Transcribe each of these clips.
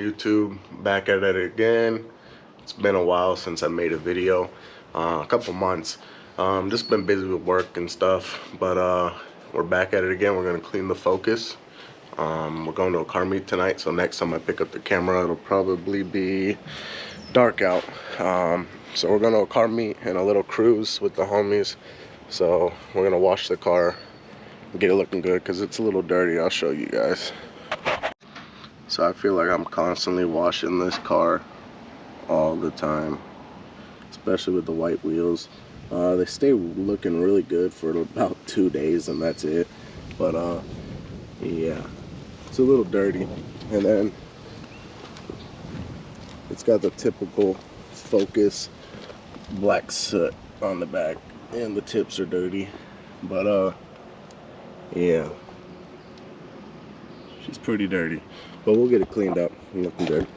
YouTube, back at it again. It's been a while since I made a video, a couple months. Just been busy with work and stuff, but we're back at it again. We're gonna clean the Focus. We're going to a car meet tonight, so next time I pick up the camera, it'll probably be dark out. So we're going to a car meet and a little cruise with the homies. So we're gonna wash the car and get it looking good because it's a little dirty. I'll show you guys. So I feel like I'm constantly washing this car all the time, especially with the white wheels. They stay looking really good for about 2 days and that's it. But yeah, it's a little dirty. And then it's got the typical Focus black soot on the back, and the tips are dirty. But yeah, she's pretty dirty, but we'll get it cleaned up and looking good.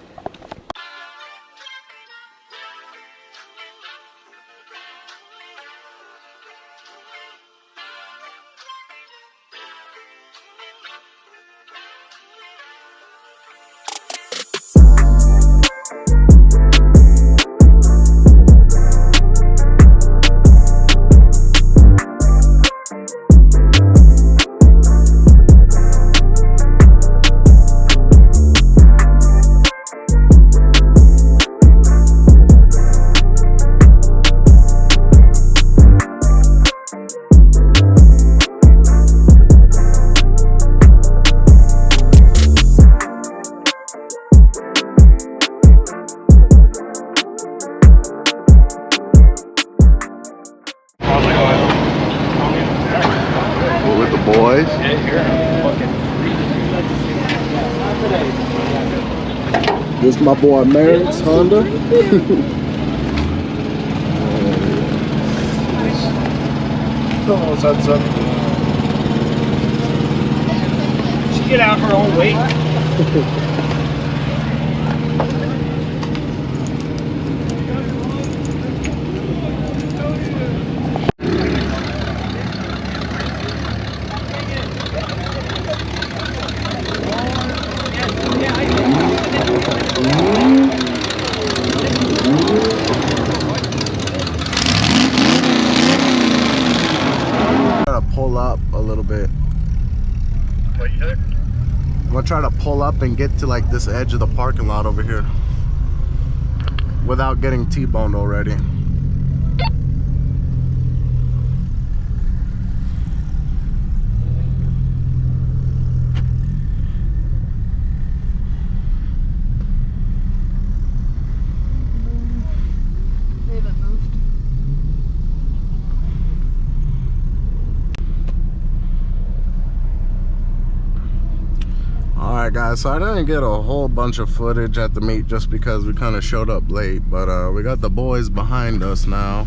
We're with the boys. This is my boy Merrick's Honda. Almost had some. She get out her own weight. Pull up a little bit. What you said? I'm gonna try to pull up and get to like this edge of the parking lot over here without getting T-boned already. Alright guys, so I didn't get a whole bunch of footage at the meet just because we kind of showed up late, but we got the boys behind us now.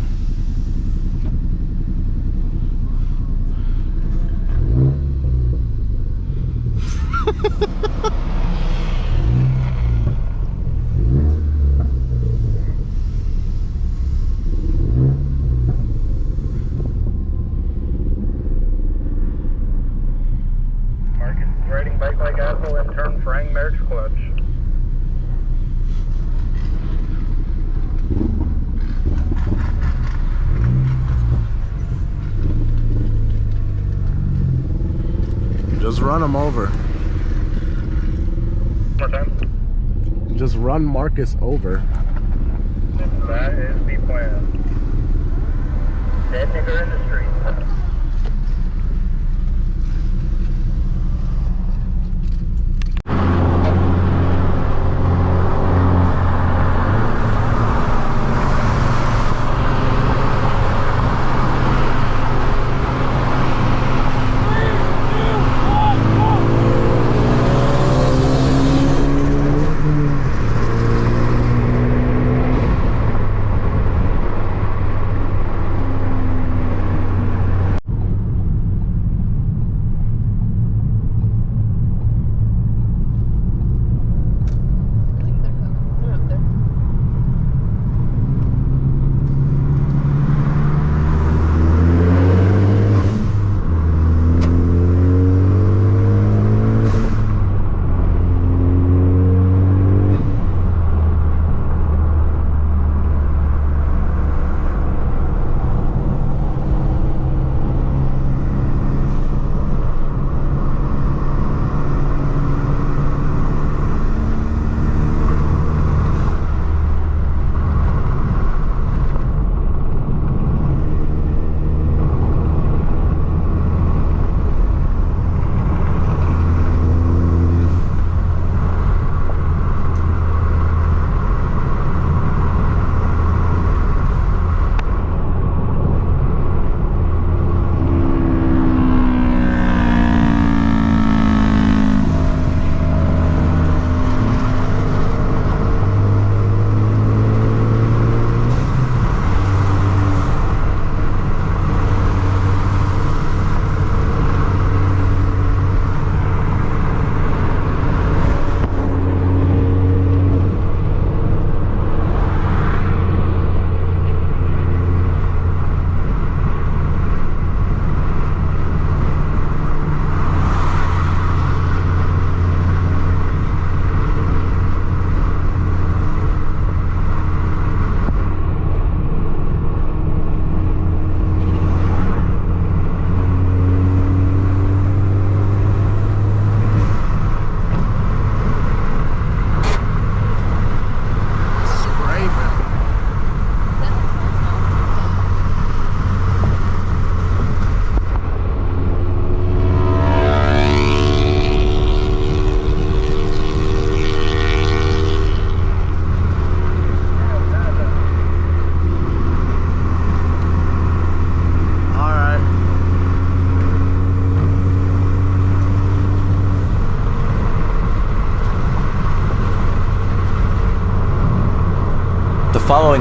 Riding bike like asshole and turn Frank Merrick's clutch. Just run him over. More time. Just run Marcus over. That is the plan. Dead nigger in the street.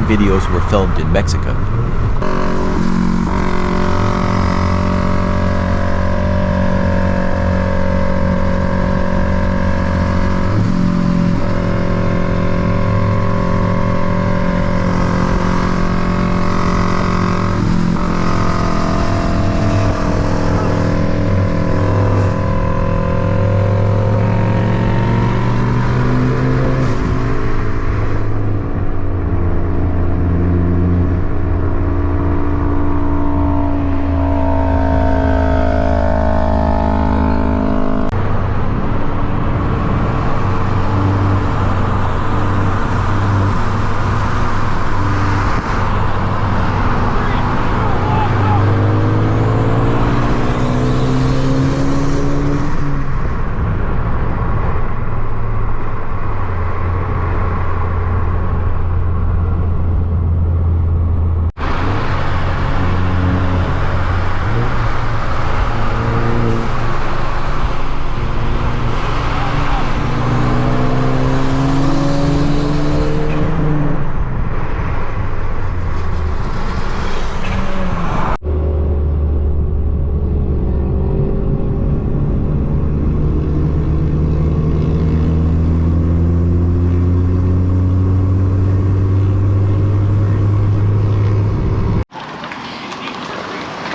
videos were filmed in Mexico.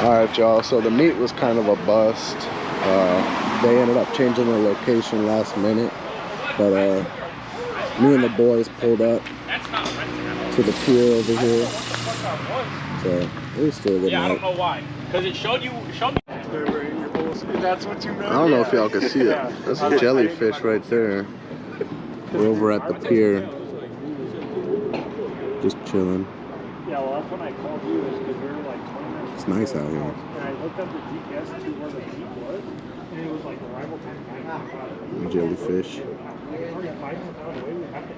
Alright, y'all, so the meet was kind of a bust. They ended up changing their location last minute, but me and the boys pulled up to the pier over here, so it was still a good night. I don't know why, because it showed me. That's what you know. I don't know if y'all can see it. That's a jellyfish right there. We're over at the pier, just chilling. Yeah, well, that's when I called you, is because we were like 20 minutes. It's nice out here. And I looked up the GPS to where the peak was, and it was like arrival time 9 Jellyfish. We're 5 minutes out away. We have to